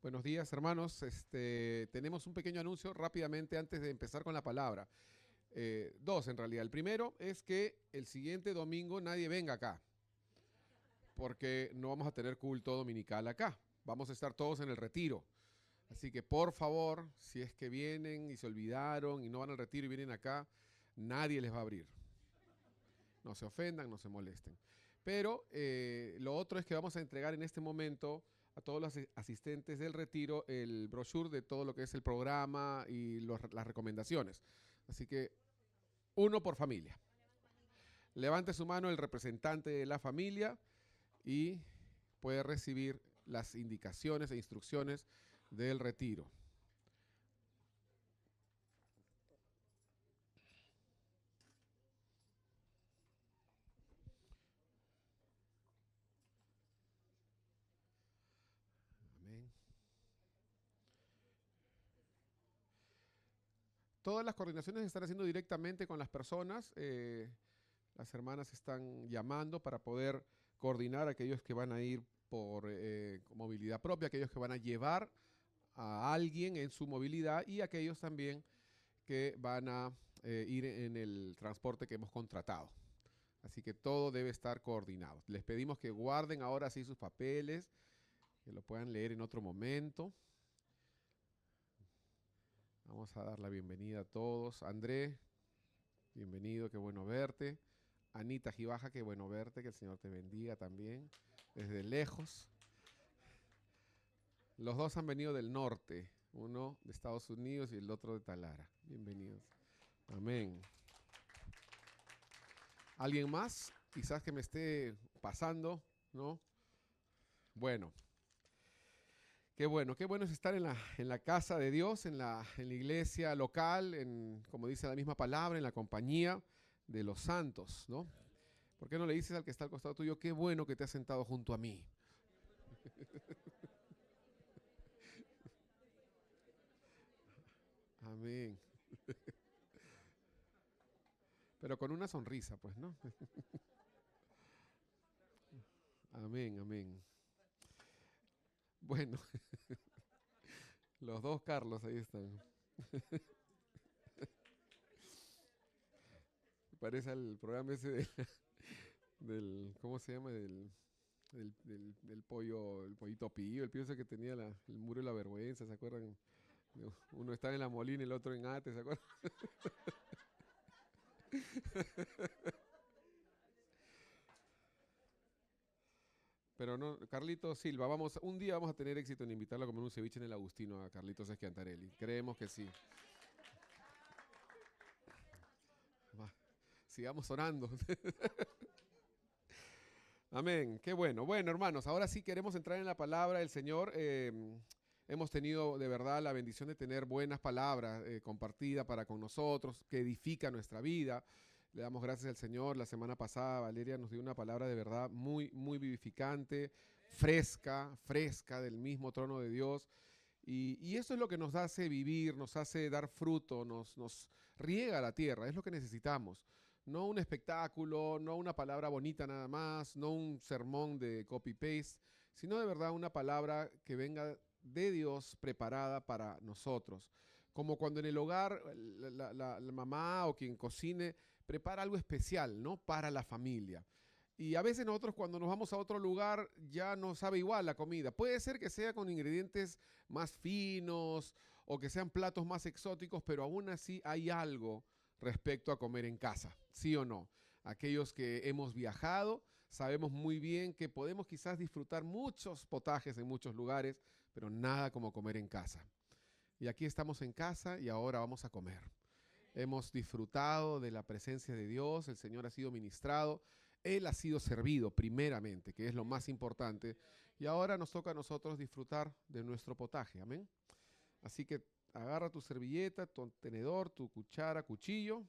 Buenos días, hermanos. Tenemos un pequeño anuncio rápidamente antes de empezar con la palabra. Dos, en realidad. El primero es que el siguiente domingo nadie venga acá, porque no vamos a tener culto dominical acá. Vamos a estar todos en el retiro. Así que, por favor, si es que vienen y se olvidaron y no van al retiro y vienen acá, nadie les va a abrir. No se ofendan, no se molesten. Pero lo otro es que vamos a entregar en este momento a todos los asistentes del retiro el brochure de todo lo que es el programa y las recomendaciones. Así que uno por familia. Levante su mano el representante de la familia y puede recibir las indicaciones e instrucciones del retiro. Amén. Todas las coordinaciones se están haciendo directamente con las personas. Las hermanas están llamando para poder coordinar a aquellos que van a ir por movilidad propia, aquellos que van a llevar a alguien en su movilidad y aquellos también que van a ir en el transporte que hemos contratado. Así que todo debe estar coordinado. Les pedimos que guarden ahora sí sus papeles, que lo puedan leer en otro momento. Vamos a dar la bienvenida a todos. André, bienvenido, qué bueno verte. Anita Gibaja, qué bueno verte, que el Señor te bendiga también, desde lejos. Los dos han venido del norte, uno de Estados Unidos y el otro de Talara. Bienvenidos. Amén. ¿Alguien más? Quizás que me esté pasando, ¿no? Bueno, qué bueno es estar en la casa de Dios, en la iglesia local, como dice la misma palabra, en la compañía de los santos, ¿no? ¿Por qué no le dices al que está al costado tuyo, qué bueno que te has sentado junto a mí? Amén. Pero con una sonrisa, pues, ¿no? Amén, amén. Bueno, los dos Carlos ahí están. Parece el programa ese ¿cómo se llama? Del pollo, el pollito pío, el pío ese que tenía el muro de la vergüenza, ¿se acuerdan? Uno estaba en La Molina y el otro en Ate, ¿se acuerdan? Pero no, Carlitos Silva, un día vamos a tener éxito en invitarlo a comer un ceviche en el Agustino a Carlitos Esquiantarelli. Creemos que sí. Va, sigamos orando. Amén, qué bueno. Bueno, hermanos, ahora sí queremos entrar en la palabra del Señor. Hemos tenido de verdad la bendición de tener buenas palabras compartidas para con nosotros, que edifica nuestra vida. Le damos gracias al Señor. La semana pasada Valeria nos dio una palabra de verdad muy, muy vivificante, fresca, fresca del mismo trono de Dios. Y eso es lo que nos hace vivir, nos hace dar fruto, nos riega la tierra, es lo que necesitamos. No un espectáculo, no una palabra bonita nada más, no un sermón de copy-paste, sino de verdad una palabra que venga de Dios preparada para nosotros. Como cuando en el hogar la mamá o quien cocine prepara algo especial, ¿no? Para la familia. Y a veces nosotros cuando nos vamos a otro lugar ya no sabe igual la comida. Puede ser que sea con ingredientes más finos o que sean platos más exóticos, pero aún así hay algo respecto a comer en casa, ¿sí o no? Aquellos que hemos viajado sabemos muy bien que podemos quizás disfrutar muchos potajes en muchos lugares, pero nada como comer en casa. Y aquí estamos en casa y ahora vamos a comer. Hemos disfrutado de la presencia de Dios, el Señor ha sido ministrado, Él ha sido servido primeramente, que es lo más importante, y ahora nos toca a nosotros disfrutar de nuestro potaje, amén. Así que agarra tu servilleta, tu tenedor, tu cuchara, cuchillo,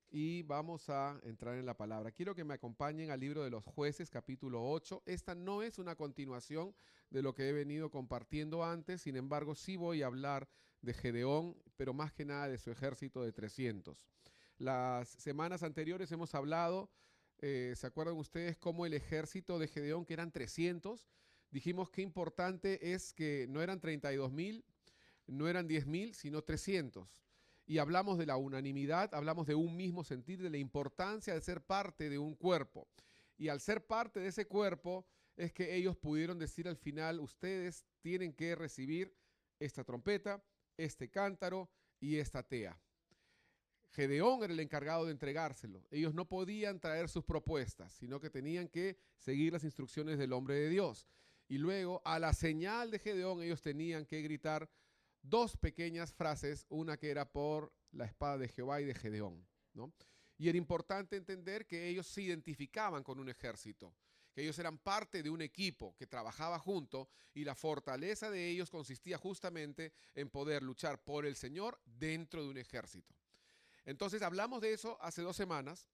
y vamos a entrar en la palabra. Quiero que me acompañen al libro de los Jueces, capítulo 8. Esta no es una continuación de lo que he venido compartiendo antes, sin embargo, sí voy a hablar de Gedeón, pero más que nada de su ejército de 300. Las semanas anteriores hemos hablado, ¿se acuerdan ustedes cómo el ejército de Gedeón, que eran 300, Dijimos que importante es que no eran 32.000, no eran 10.000, sino 300. Y hablamos de la unanimidad, hablamos de un mismo sentir, de la importancia de ser parte de un cuerpo. Y al ser parte de ese cuerpo es que ellos pudieron decir al final, ustedes tienen que recibir esta trompeta, este cántaro y esta tea. Gedeón era el encargado de entregárselo. Ellos no podían traer sus propuestas, sino que tenían que seguir las instrucciones del hombre de Dios. Y luego, a la señal de Gedeón, ellos tenían que gritar dos pequeñas frases, una que era por la espada de Jehová y de Gedeón, ¿no? Y era importante entender que ellos se identificaban con un ejército, que ellos eran parte de un equipo que trabajaba junto y la fortaleza de ellos consistía justamente en poder luchar por el Señor dentro de un ejército. Entonces hablamos de eso hace 2 semanas.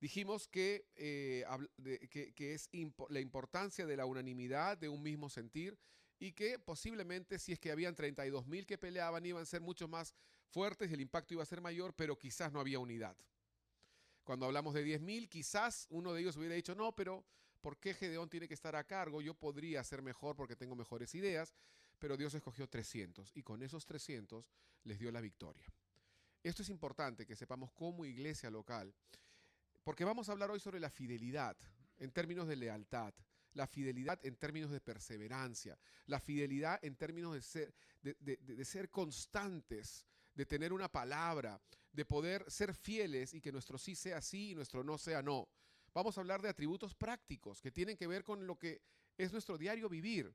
Dijimos que es la importancia de la unanimidad, de un mismo sentir, y que posiblemente si es que habían 32.000 que peleaban iban a ser mucho más fuertes y el impacto iba a ser mayor, pero quizás no había unidad. Cuando hablamos de 10.000, quizás uno de ellos hubiera dicho, no, pero ¿por qué Gedeón tiene que estar a cargo? Yo podría ser mejor porque tengo mejores ideas, pero Dios escogió 300 y con esos 300 les dio la victoria. Esto es importante que sepamos como iglesia local, porque vamos a hablar hoy sobre la fidelidad en términos de lealtad, la fidelidad en términos de perseverancia, la fidelidad en términos de ser constantes, de tener una palabra, de poder ser fieles y que nuestro sí sea sí y nuestro no sea no. Vamos a hablar de atributos prácticos que tienen que ver con lo que es nuestro diario vivir.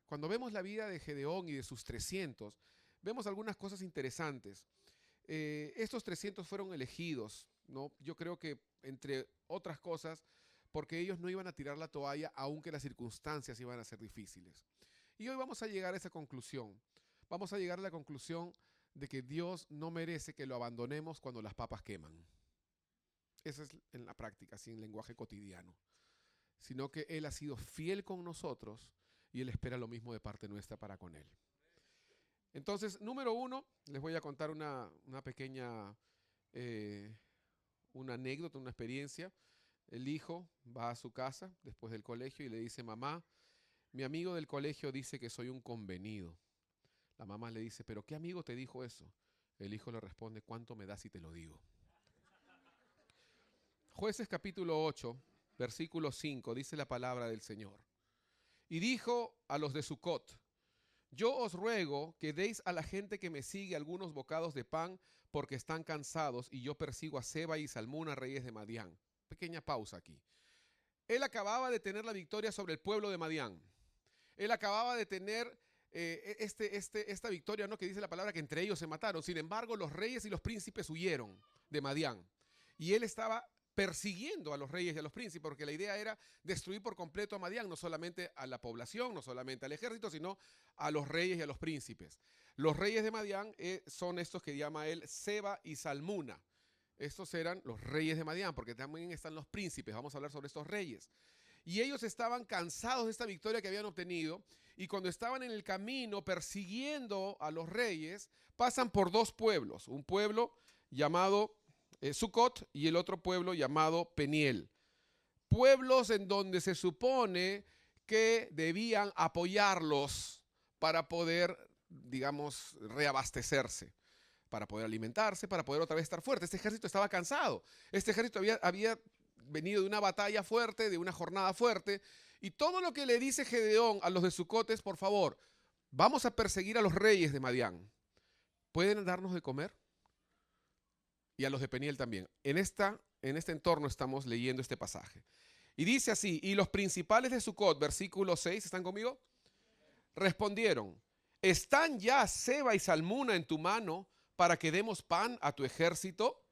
Cuando vemos la vida de Gedeón y de sus 300, vemos algunas cosas interesantes. Estos 300 fueron elegidos, ¿no? Yo creo que, entre otras cosas, porque ellos no iban a tirar la toalla, aunque las circunstancias iban a ser difíciles. Y hoy vamos a llegar a esa conclusión. Vamos a llegar a la conclusión de que Dios no merece que lo abandonemos cuando las papas queman. Eso es en la práctica, así en lenguaje cotidiano. Sino que Él ha sido fiel con nosotros y Él espera lo mismo de parte nuestra para con Él. Entonces, número 1, les voy a contar una pequeña una anécdota, una experiencia. El hijo va a su casa después del colegio y le dice, mamá, mi amigo del colegio dice que soy un convenido. La mamá le dice, ¿pero qué amigo te dijo eso? El hijo le responde, ¿cuánto me das si te lo digo? Jueces capítulo 8, versículo 5, dice la palabra del Señor. Y dijo a los de Sucot, yo os ruego que deis a la gente que me sigue algunos bocados de pan porque están cansados y yo persigo a Seba y Salmuna, reyes de Madián. Pequeña pausa aquí. Él acababa de tener la victoria sobre el pueblo de Madián. Él acababa de tener esta victoria, ¿no? Que dice la palabra que entre ellos se mataron. Sin embargo, los reyes y los príncipes huyeron de Madián. Y él estaba persiguiendo a los reyes y a los príncipes, porque la idea era destruir por completo a Madián, no solamente a la población, no solamente al ejército, sino a los reyes y a los príncipes. Los reyes de Madián son estos que llama él Seba y Salmuna. Estos eran los reyes de Madián, porque también están los príncipes. Vamos a hablar sobre estos reyes. Y ellos estaban cansados de esta victoria que habían obtenido, y cuando estaban en el camino persiguiendo a los reyes, pasan por 2 pueblos, un pueblo llamado Sucot y el otro pueblo llamado Peniel. Pueblos en donde se supone que debían apoyarlos para poder, digamos, reabastecerse, para poder alimentarse, para poder otra vez estar fuerte. Este ejército estaba cansado. Este ejército había venido de una batalla fuerte, de una jornada fuerte, y todo lo que le dice Gedeón a los de Sucot es, por favor, vamos a perseguir a los reyes de Madián. ¿Pueden darnos de comer? Y a los de Peniel también. En este entorno estamos leyendo este pasaje. Y dice así, y los principales de Sucot, versículo 6, ¿están conmigo? Respondieron, ¿están ya Seba y Salmuna en tu mano para que demos pan a tu ejército?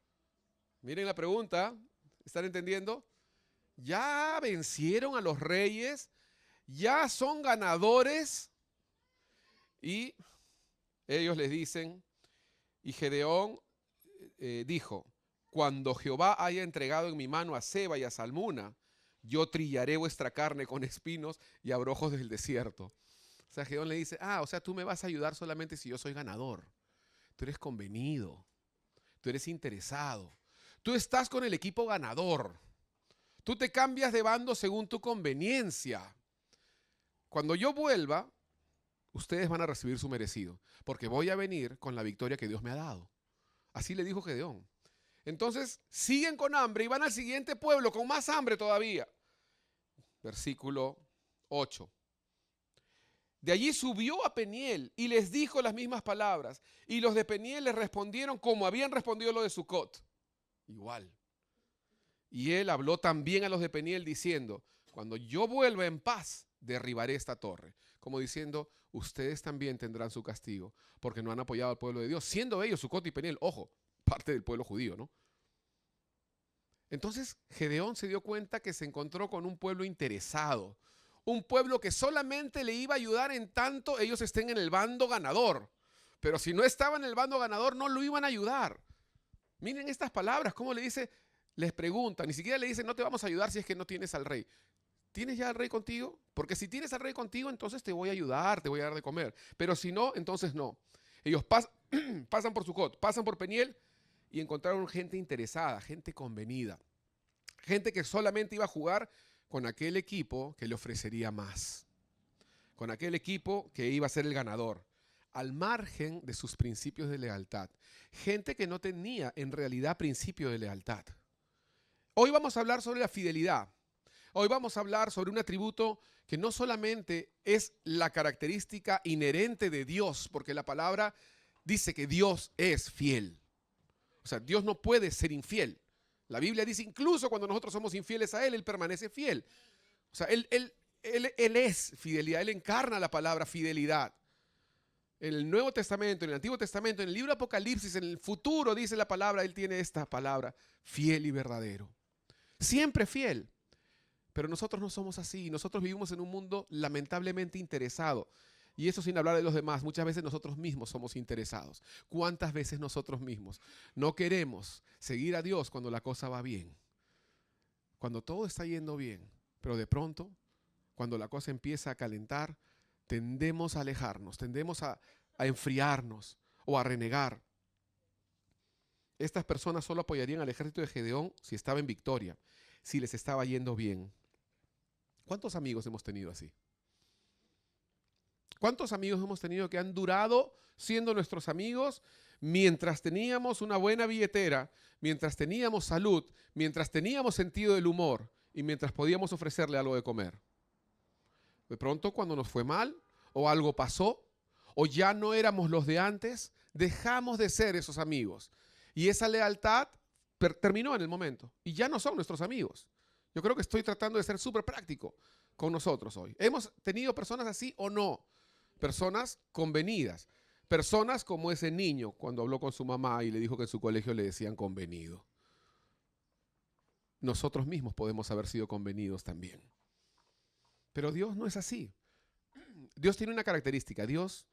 Miren la pregunta, ¿están entendiendo? Ya vencieron a los reyes, ya son ganadores. Y ellos les dicen, y Gedeón dijo, cuando Jehová haya entregado en mi mano a Seba y a Salmuna, yo trillaré vuestra carne con espinos y abrojos del desierto. O sea, Gedeón le dice, o sea, tú me vas a ayudar solamente si yo soy ganador. Tú eres convenido, tú eres interesado, tú estás con el equipo ganador, tú te cambias de bando según tu conveniencia. cuando yo vuelva, ustedes van a recibir su merecido, porque voy a venir con la victoria que Dios me ha dado. Así le dijo Gedeón. Entonces, siguen con hambre y van al siguiente pueblo con más hambre todavía. Versículo 8. De allí subió a Peniel y les dijo las mismas palabras. Y los de Peniel les respondieron como habían respondido los de Sucot. Igual. Y él habló también a los de Peniel diciendo, cuando yo vuelva en paz, derribaré esta torre. Como diciendo, ustedes también tendrán su castigo, porque no han apoyado al pueblo de Dios, siendo ellos Sucot y Peniel, ojo, parte del pueblo judío, ¿no? Entonces Gedeón se dio cuenta que se encontró con un pueblo interesado, un pueblo que solamente le iba a ayudar en tanto ellos estén en el bando ganador. Pero si no estaban en el bando ganador, no lo iban a ayudar. Miren estas palabras, cómo le dice, les pregunta, ni siquiera le dice, no te vamos a ayudar si es que no tienes al rey. ¿Tienes ya al rey contigo? Porque si tienes al rey contigo, entonces te voy a ayudar, te voy a dar de comer. Pero si no, entonces no. Ellos pasan por Sucot, pasan por Peniel y encontraron gente interesada, gente convenida. Gente que solamente iba a jugar con aquel equipo que le ofrecería más. Con aquel equipo que iba a ser el ganador. Al margen de sus principios de lealtad. Gente que no tenía en realidad principio de lealtad. Hoy vamos a hablar sobre la fidelidad. Hoy vamos a hablar sobre un atributo que no solamente es la característica inherente de Dios, porque la palabra dice que Dios es fiel. O sea, Dios no puede ser infiel. La Biblia dice incluso cuando nosotros somos infieles a Él, Él permanece fiel. O sea, Él es fidelidad, Él encarna la palabra fidelidad. En el Nuevo Testamento, en el Antiguo Testamento, en el libro de Apocalipsis, en el futuro dice la palabra, Él tiene esta palabra, fiel y verdadero. Siempre fiel. Pero nosotros no somos así. Nosotros vivimos en un mundo lamentablemente interesado. Y eso sin hablar de los demás. Muchas veces nosotros mismos somos interesados. ¿Cuántas veces nosotros mismos no queremos seguir a Dios cuando la cosa va bien? Cuando todo está yendo bien. Pero de pronto, cuando la cosa empieza a calentar, tendemos a alejarnos, tendemos a enfriarnos o a renegar. Estas personas solo apoyarían al ejército de Gedeón si estaba en victoria, si les estaba yendo bien. ¿Cuántos amigos hemos tenido así? ¿Cuántos amigos hemos tenido que han durado siendo nuestros amigos mientras teníamos una buena billetera, mientras teníamos salud, mientras teníamos sentido del humor y mientras podíamos ofrecerle algo de comer? De pronto, cuando nos fue mal o algo pasó o ya no éramos los de antes, dejamos de ser esos amigos. Y esa lealtad terminó en el momento y ya no son nuestros amigos. Yo creo que estoy tratando de ser súper práctico con nosotros hoy. ¿Hemos tenido personas así o no? Personas convenidas. Personas como ese niño cuando habló con su mamá y le dijo que en su colegio le decían convenido. Nosotros mismos podemos haber sido convenidos también. Pero Dios no es así. Dios tiene una característica. Dios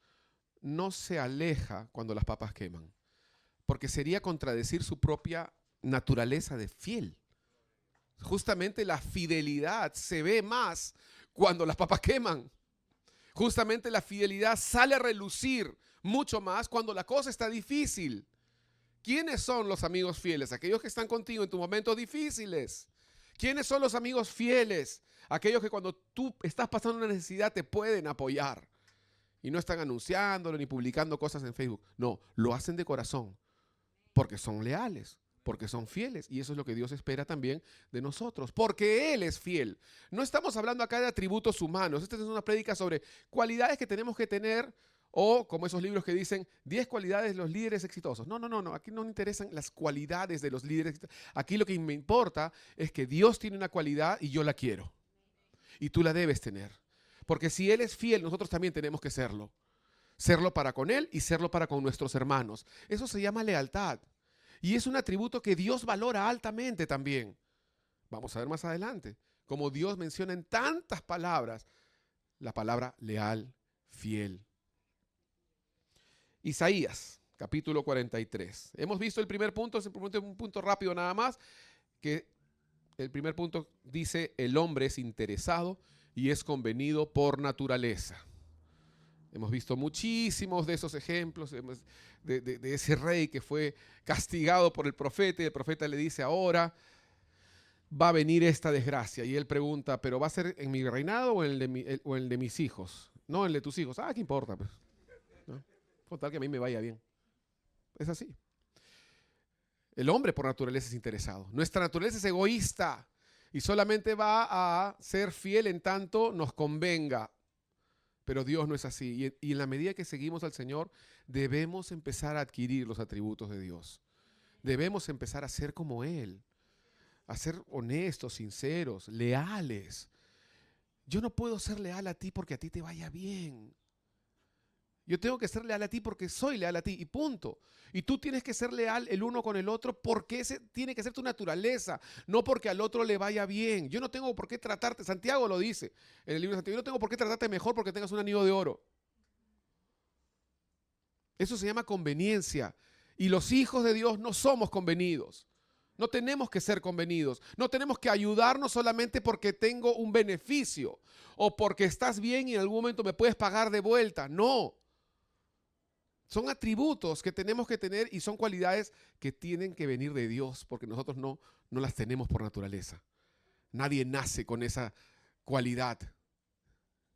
no se aleja cuando las papas queman. Porque sería contradecir su propia naturaleza de fiel. Justamente la fidelidad se ve más cuando las papas queman. Justamente la fidelidad sale a relucir mucho más cuando la cosa está difícil. ¿Quiénes son los amigos fieles? Aquellos que están contigo en tus momentos difíciles. ¿Quiénes son los amigos fieles? Aquellos que cuando tú estás pasando una necesidad te pueden apoyar. Y no están anunciándolo ni publicando cosas en Facebook. No, lo hacen de corazón. Porque son leales, porque son fieles. Y eso es lo que Dios espera también de nosotros. Porque Él es fiel. No estamos hablando acá de atributos humanos. Esta es una prédica sobre cualidades que tenemos que tener. O como esos libros que dicen 10 cualidades de los líderes exitosos. No. Aquí no me interesan las cualidades de los líderes exitosos. Aquí lo que me importa es que Dios tiene una cualidad y yo la quiero. Y tú la debes tener. Porque si Él es fiel, nosotros también tenemos que serlo. Serlo para con Él y serlo para con nuestros hermanos. Eso se llama lealtad. Y es un atributo que Dios valora altamente también. Vamos a ver más adelante. Como Dios menciona en tantas palabras, la palabra leal, fiel. Isaías, capítulo 43. Hemos visto el primer punto, es un punto rápido nada más, que el primer punto dice, el hombre es interesado y es convenido por naturaleza. Hemos visto muchísimos de esos ejemplos de ese rey que fue castigado por el profeta y el profeta le dice ahora, va a venir esta desgracia. Y él pregunta, ¿pero va a ser en mi reinado o en el de mis hijos? No, en el de tus hijos. Ah, ¿qué importa? Pues, ¿no? Con tal que a mí me vaya bien. Es así. El hombre por naturaleza es interesado. Nuestra naturaleza es egoísta y solamente va a ser fiel en tanto nos convenga. Pero Dios no es así. Y en la medida que seguimos al Señor, debemos empezar a adquirir los atributos de Dios. Debemos empezar a ser como Él. A ser honestos, sinceros, leales. Yo no puedo ser leal a ti porque a ti te vaya bien. Yo tengo que ser leal a ti porque soy leal a ti y punto. Y tú tienes que ser leal el uno con el otro porque ese tiene que ser tu naturaleza, no porque al otro le vaya bien. Yo no tengo por qué tratarte, Santiago lo dice en el libro de Santiago, yo no tengo por qué tratarte mejor porque tengas un anillo de oro. Eso se llama conveniencia. Y los hijos de Dios no somos convenidos. No tenemos que ser convenidos. No tenemos que ayudarnos solamente porque tengo un beneficio o porque estás bien y en algún momento me puedes pagar de vuelta. No. Son atributos que tenemos que tener y son cualidades que tienen que venir de Dios porque nosotros no las tenemos por naturaleza. Nadie nace con esa cualidad.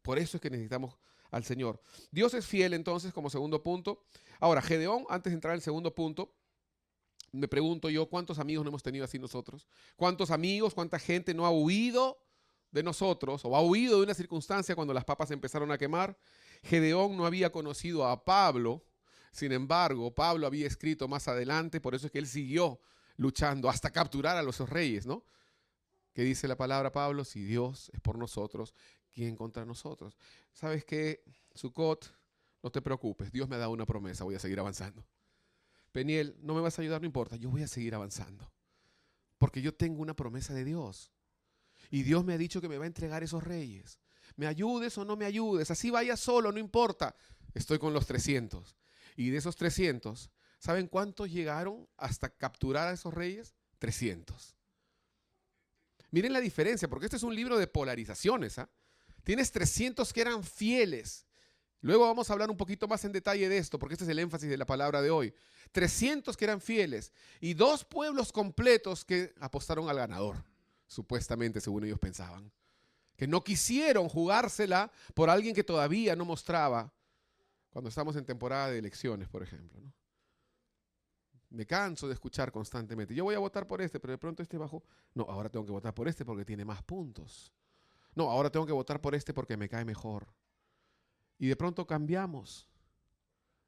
Por eso es que necesitamos al Señor. Dios es fiel entonces como segundo punto. Ahora, Gedeón, antes de entrar al segundo punto, me pregunto yo, ¿cuántos amigos no hemos tenido así nosotros? ¿Cuántos amigos, cuánta gente no ha huido de nosotros o ha huido de una circunstancia cuando las papas empezaron a quemar? Gedeón no había conocido a Pablo. Sin embargo, Pablo había escrito más adelante, por eso es que él siguió luchando hasta capturar a los reyes, ¿no? ¿Qué dice la palabra Pablo? Si Dios es por nosotros, ¿quién contra nosotros? ¿Sabes qué, Sucot? No te preocupes, Dios me ha dado una promesa, voy a seguir avanzando. Peniel, no me vas a ayudar, no importa, yo voy a seguir avanzando. Porque yo tengo una promesa de Dios. Y Dios me ha dicho que me va a entregar esos reyes. Me ayudes o no me ayudes, así vaya solo, no importa. Estoy con los 300. Y de esos 300, ¿saben cuántos llegaron hasta capturar a esos reyes? 300. Miren la diferencia, porque este es un libro de polarizaciones. ¿Ah? Tienes 300 que eran fieles. Luego vamos a hablar un poquito más en detalle de esto, porque este es el énfasis de la palabra de hoy. 300 que eran fieles y 2 pueblos completos que apostaron al ganador, supuestamente, según ellos pensaban. Que no quisieron jugársela por alguien que todavía no mostraba. Cuando estamos en temporada de elecciones, por ejemplo, ¿no? Me canso de escuchar constantemente. Yo voy a votar por este, pero de pronto este bajó. No, ahora tengo que votar por este porque tiene más puntos. No, ahora tengo que votar por este porque me cae mejor. Y de pronto cambiamos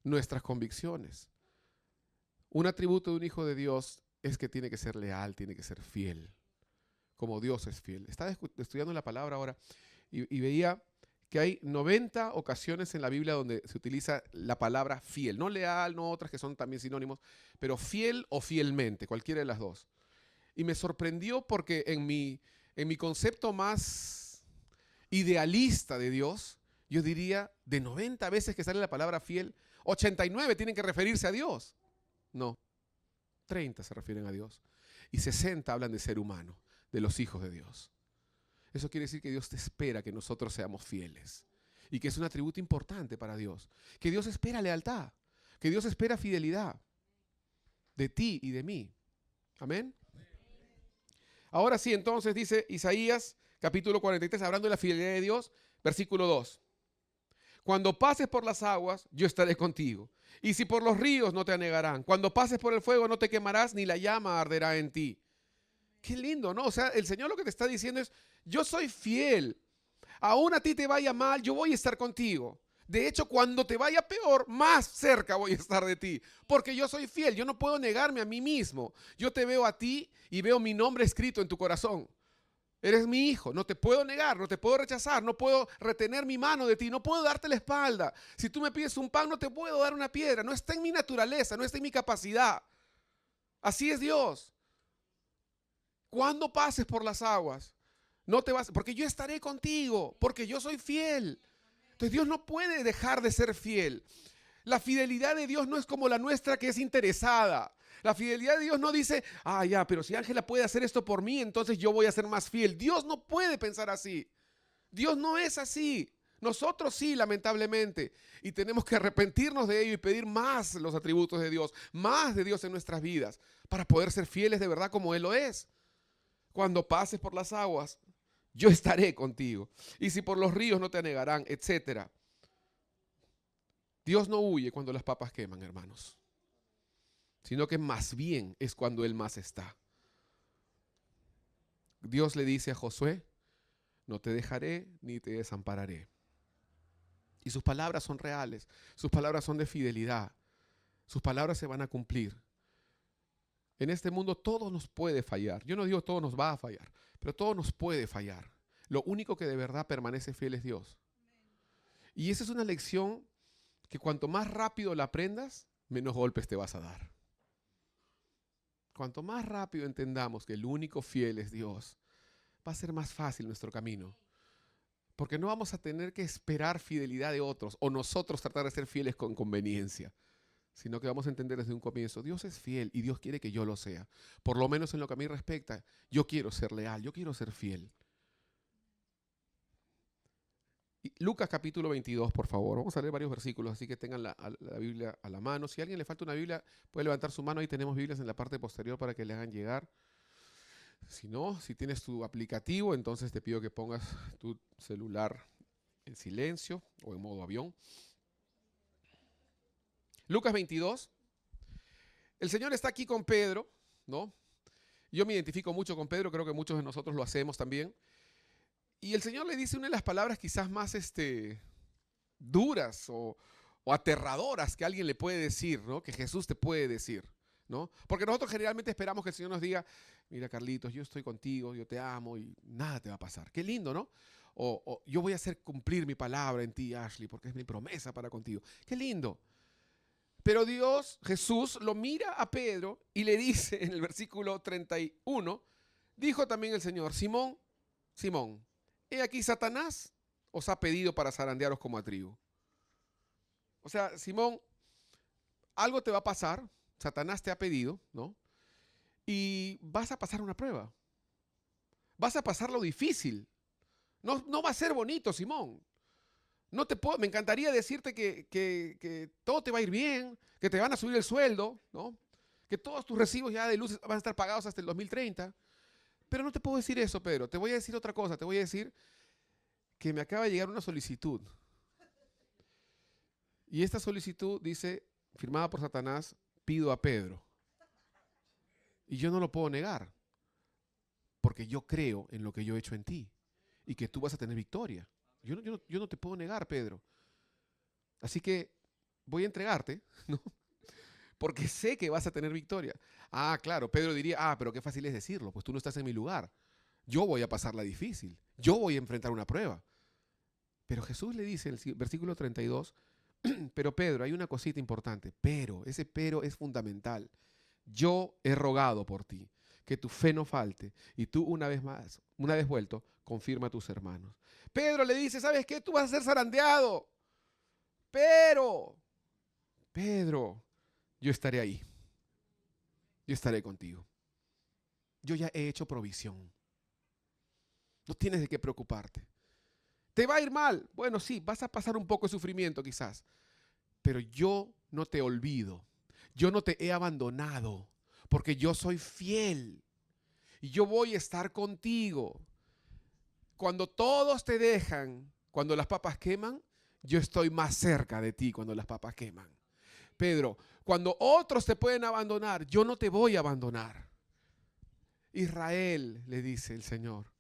nuestras convicciones. Un atributo de un hijo de Dios es que tiene que ser leal, tiene que ser fiel, como Dios es fiel. Estaba estudiando la palabra ahora y veía que hay 90 ocasiones en la Biblia donde se utiliza la palabra fiel. No leal, no otras que son también sinónimos, pero fiel o fielmente, cualquiera de las dos. Y me sorprendió porque en mi concepto más idealista de Dios, yo diría, de 90 veces que sale la palabra fiel, 89 tienen que referirse a Dios. No, 30 se refieren a Dios. Y 60 hablan de ser humano, de los hijos de Dios. Eso quiere decir que Dios te espera que nosotros seamos fieles. Y que es un atributo importante para Dios. Que Dios espera lealtad. Que Dios espera fidelidad. De ti y de mí. Amén. Ahora sí, entonces dice Isaías, capítulo 43, hablando de la fidelidad de Dios, versículo 2. Cuando pases por las aguas, yo estaré contigo. Y si por los ríos, no te anegarán. Cuando pases por el fuego, no te quemarás, ni la llama arderá en ti. Qué lindo, ¿no? O sea, el Señor lo que te está diciendo es, yo soy fiel. Aún a ti te vaya mal, yo voy a estar contigo. De hecho, cuando te vaya peor, más cerca voy a estar de ti. Porque yo soy fiel, yo no puedo negarme a mí mismo. Yo te veo a ti y veo mi nombre escrito en tu corazón. Eres mi hijo, no te puedo negar, no te puedo rechazar, no puedo retener mi mano de ti, no puedo darte la espalda. Si tú me pides un pan, no te puedo dar una piedra. No está en mi naturaleza, no está en mi capacidad. Así es Dios. Cuando pases por las aguas, no te vas, porque yo estaré contigo, porque yo soy fiel. Entonces Dios no puede dejar de ser fiel. La fidelidad de Dios no es como la nuestra, que es interesada. La fidelidad de Dios no dice, ya, pero si Ángela puede hacer esto por mí, entonces yo voy a ser más fiel. Dios no puede pensar así. Dios no es así. Nosotros sí, lamentablemente. Y tenemos que arrepentirnos de ello y pedir más los atributos de Dios, más de Dios en nuestras vidas, para poder ser fieles de verdad como Él lo es. Cuando pases por las aguas, yo estaré contigo. Y si por los ríos no te anegarán, etcétera. Dios no huye cuando las papas queman, hermanos, sino que más bien es cuando Él más está. Dios le dice a Josué, no te dejaré ni te desampararé. Y sus palabras son reales, sus palabras son de fidelidad, sus palabras se van a cumplir. En este mundo todo nos puede fallar. Yo no digo todo nos va a fallar, pero todo nos puede fallar. Lo único que de verdad permanece fiel es Dios. Y esa es una lección que cuanto más rápido la aprendas, menos golpes te vas a dar. Cuanto más rápido entendamos que el único fiel es Dios, va a ser más fácil nuestro camino. Porque no vamos a tener que esperar fidelidad de otros o nosotros tratar de ser fieles con conveniencia, sino que vamos a entender desde un comienzo, Dios es fiel y Dios quiere que yo lo sea. Por lo menos en lo que a mí respecta, yo quiero ser leal, yo quiero ser fiel. Y Lucas capítulo 22, por favor. Vamos a leer varios versículos, así que tengan la Biblia a la mano. Si a alguien le falta una Biblia, puede levantar su mano. Ahí tenemos Biblias en la parte posterior para que le hagan llegar. Si no, si tienes tu aplicativo, entonces te pido que pongas tu celular en silencio o en modo avión. Lucas 22. El Señor está aquí con Pedro, ¿no? Yo me identifico mucho con Pedro, creo que muchos de nosotros lo hacemos también. Y el Señor le dice una de las palabras quizás más duras o aterradoras que alguien le puede decir, ¿no? Que Jesús te puede decir, ¿no? Porque nosotros generalmente esperamos que el Señor nos diga, mira Carlitos, yo estoy contigo, yo te amo y nada te va a pasar. Qué lindo, ¿no? O yo voy a hacer cumplir mi palabra en ti, Ashley, porque es mi promesa para contigo. Qué lindo. Pero Dios, Jesús, lo mira a Pedro y le dice en el versículo 31, dijo también el Señor, Simón, Simón, he aquí Satanás os ha pedido para zarandearos como a trigo. O sea, Simón, algo te va a pasar, Satanás te ha pedido, ¿no? Y vas a pasar una prueba. Vas a pasar lo difícil. No va a ser bonito, Simón. Me encantaría decirte que todo te va a ir bien, que te van a subir el sueldo, ¿no? Que todos tus recibos ya de luz van a estar pagados hasta el 2030. Pero no te puedo decir eso, Pedro. Te voy a decir otra cosa. Te voy a decir que me acaba de llegar una solicitud. Y esta solicitud dice, firmada por Satanás, pido a Pedro. Y yo no lo puedo negar, porque yo creo en lo que yo he hecho en ti y que tú vas a tener victoria. Yo no te puedo negar, Pedro. Así que voy a entregarte, ¿no? Porque sé que vas a tener victoria. Ah, claro, Pedro diría, pero qué fácil es decirlo, pues tú no estás en mi lugar. Yo voy a pasar la difícil, yo voy a enfrentar una prueba. Pero Jesús le dice en el versículo 32, pero Pedro, hay una cosita importante, ese pero es fundamental. Yo he rogado por ti, que tu fe no falte, y tú una vez vuelto, confirma a tus hermanos. Pedro le dice, ¿sabes qué? Tú vas a ser zarandeado, pero, Pedro, yo estaré ahí, yo estaré contigo. Yo ya he hecho provisión. No tienes de qué preocuparte. ¿Te va a ir mal? Bueno, sí, vas a pasar un poco de sufrimiento quizás, pero yo no te olvido. Yo no te he abandonado, porque yo soy fiel y yo voy a estar contigo. Cuando todos te dejan, cuando las papas queman, yo estoy más cerca de ti cuando las papas queman. Pedro, cuando otros te pueden abandonar, yo no te voy a abandonar. Israel, le dice el Señor,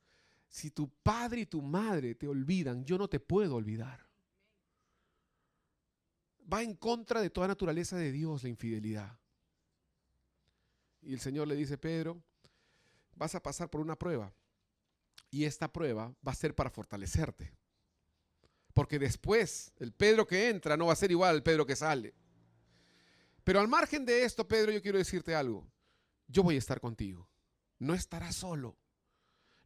si tu padre y tu madre te olvidan, yo no te puedo olvidar. Va en contra de toda naturaleza de Dios la infidelidad. Y el Señor le dice, Pedro, vas a pasar por una prueba. Y esta prueba va a ser para fortalecerte. Porque después, el Pedro que entra no va a ser igual al Pedro que sale. Pero al margen de esto, Pedro, yo quiero decirte algo. Yo voy a estar contigo. No estarás solo.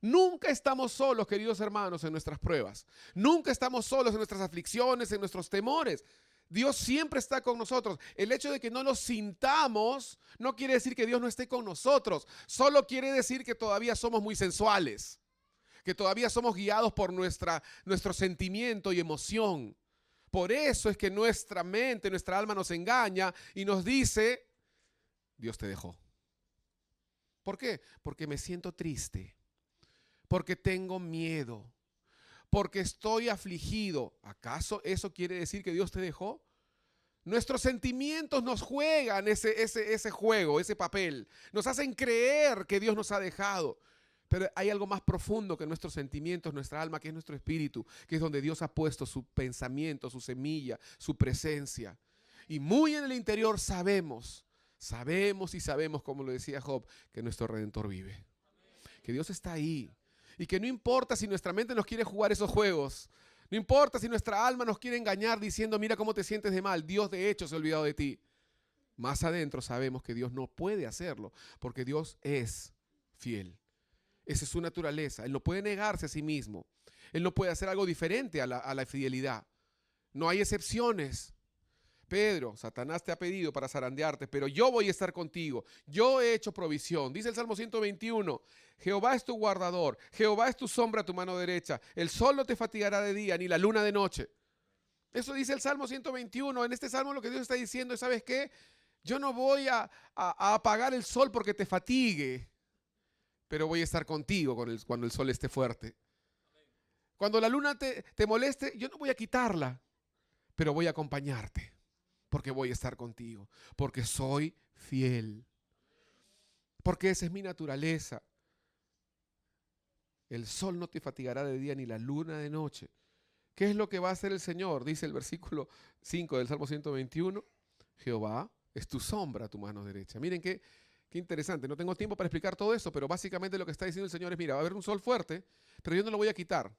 Nunca estamos solos, queridos hermanos, en nuestras pruebas. Nunca estamos solos en nuestras aflicciones, en nuestros temores. Dios siempre está con nosotros. El hecho de que no lo sintamos no quiere decir que Dios no esté con nosotros. Solo quiere decir que todavía somos muy sensuales, que todavía somos guiados por nuestro sentimiento y emoción. Por eso es que nuestra mente, nuestra alma nos engaña y nos dice, Dios te dejó. ¿Por qué? Porque me siento triste. porque tengo miedo, porque estoy afligido. ¿Acaso eso quiere decir que Dios te dejó? Nuestros sentimientos nos juegan ese juego, ese papel. Nos hacen creer que Dios nos ha dejado. Pero hay algo más profundo que nuestros sentimientos, nuestra alma, que es nuestro espíritu, que es donde Dios ha puesto su pensamiento, su semilla, su presencia. Y muy en el interior sabemos, como lo decía Job, que nuestro Redentor vive. Que Dios está ahí. Y que no importa si nuestra mente nos quiere jugar esos juegos. No importa si nuestra alma nos quiere engañar diciendo, mira cómo te sientes de mal. Dios de hecho se ha olvidado de ti. Más adentro sabemos que Dios no puede hacerlo, porque Dios es fiel. Esa es su naturaleza. Él no puede negarse a sí mismo. Él no puede hacer algo diferente a la fidelidad. No hay excepciones. Pedro, Satanás te ha pedido para zarandearte, pero yo voy a estar contigo. Yo he hecho provisión. Dice el Salmo 121, Jehová es tu guardador, Jehová es tu sombra a tu mano derecha. El sol no te fatigará de día, ni la luna de noche. Eso dice el Salmo 121. En este Salmo lo que Dios está diciendo es, ¿sabes qué? Yo no voy a apagar el sol porque te fatigue, pero voy a estar contigo cuando el sol esté fuerte. Cuando la luna te moleste, yo no voy a quitarla, pero voy a acompañarte. Porque voy a estar contigo, porque soy fiel, porque esa es mi naturaleza. El sol no te fatigará de día ni la luna de noche. ¿Qué es lo que va a hacer el Señor? Dice el versículo 5 del Salmo 121, Jehová es tu sombra a tu mano derecha. Miren qué interesante, no tengo tiempo para explicar todo eso, pero básicamente lo que está diciendo el Señor es, mira, va a haber un sol fuerte, pero yo no lo voy a quitar,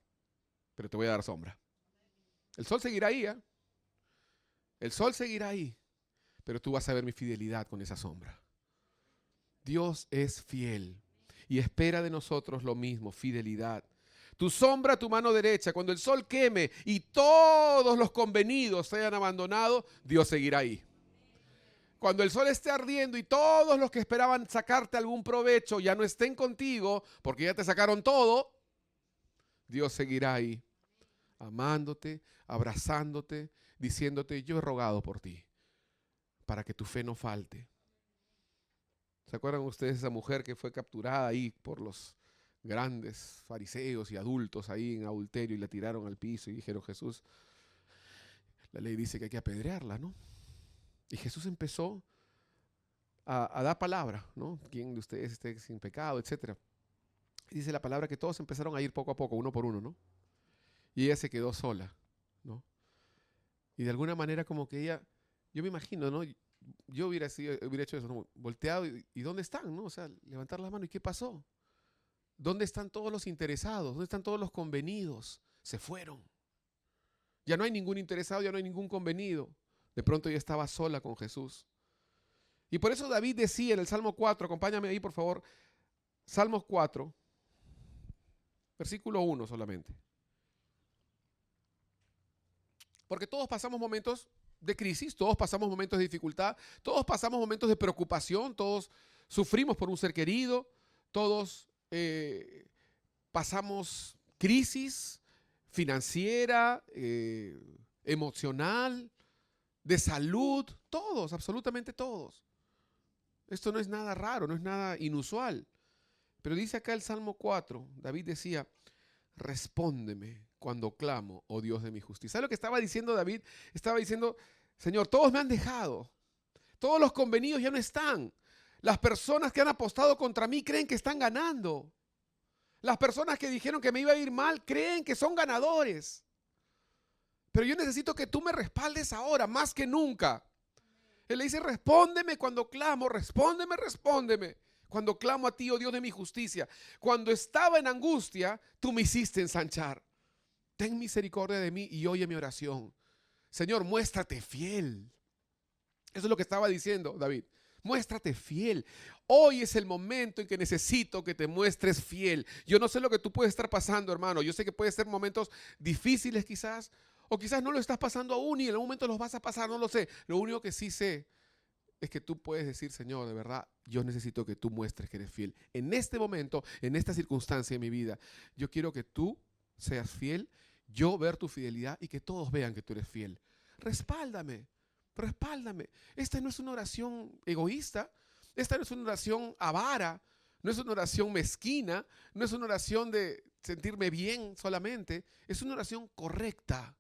pero te voy a dar sombra. El sol seguirá ahí, ¿eh? El sol seguirá ahí, pero tú vas a ver mi fidelidad con esa sombra. Dios es fiel y espera de nosotros lo mismo, fidelidad. Tu sombra a tu mano derecha, cuando el sol queme y todos los convenidos se hayan abandonado, Dios seguirá ahí. Cuando el sol esté ardiendo y todos los que esperaban sacarte algún provecho ya no estén contigo, porque ya te sacaron todo, Dios seguirá ahí, amándote, abrazándote, diciéndote, yo he rogado por ti, para que tu fe no falte. ¿Se acuerdan ustedes de esa mujer que fue capturada ahí por los grandes fariseos y adultos ahí en adulterio y la tiraron al piso y dijeron, Jesús, la ley dice que hay que apedrearla, ¿no? Y Jesús empezó a dar palabra, ¿no? ¿Quién de ustedes esté sin pecado, etcétera? Y dice la palabra que todos empezaron a ir poco a poco, uno por uno, ¿no? Y ella se quedó sola, ¿no? Y de alguna manera como que ella, yo me imagino, ¿no? Yo hubiera hecho eso, ¿no? Volteado y ¿dónde están? ¿No? O sea, levantar la mano, ¿y qué pasó? ¿Dónde están todos los interesados? ¿Dónde están todos los convenidos? Se fueron. Ya no hay ningún interesado, ya no hay ningún convenido. De pronto ella estaba sola con Jesús. Y por eso David decía en el Salmo 4, acompáñame ahí por favor, Salmos 4, versículo 1 solamente. Porque todos pasamos momentos de crisis, todos pasamos momentos de dificultad, todos pasamos momentos de preocupación, todos sufrimos por un ser querido, todos pasamos crisis financiera, emocional, de salud, todos, absolutamente todos. Esto no es nada raro, no es nada inusual. Pero dice acá el Salmo 4, David decía, respóndeme cuando clamo, oh Dios de mi justicia. ¿Sabe lo que estaba diciendo David? Estaba diciendo, Señor, todos me han dejado. Todos los convenidos ya no están. Las personas que han apostado contra mí creen que están ganando. Las personas que dijeron que me iba a ir mal creen que son ganadores. Pero yo necesito que tú me respaldes ahora, más que nunca. Él le dice, respóndeme cuando clamo, respóndeme. Cuando clamo a ti, oh Dios de mi justicia. Cuando estaba en angustia, tú me hiciste ensanchar. Ten misericordia de mí y oye mi oración. Señor, muéstrate fiel. Eso es lo que estaba diciendo David. Muéstrate fiel. Hoy es el momento en que necesito que te muestres fiel. Yo no sé lo que tú puedes estar pasando, hermano. Yo sé que pueden ser momentos difíciles quizás, o quizás no lo estás pasando aún y en algún momento los vas a pasar, no lo sé. Lo único que sí sé es que tú puedes decir, Señor, de verdad, yo necesito que tú muestres que eres fiel. En este momento, en esta circunstancia de mi vida, yo quiero que tú seas fiel, yo ver tu fidelidad y que todos vean que tú eres fiel. Respáldame. Esta no es una oración egoísta, esta no es una oración avara, No es una oración mezquina, no es una oración de sentirme bien solamente, es una oración correcta.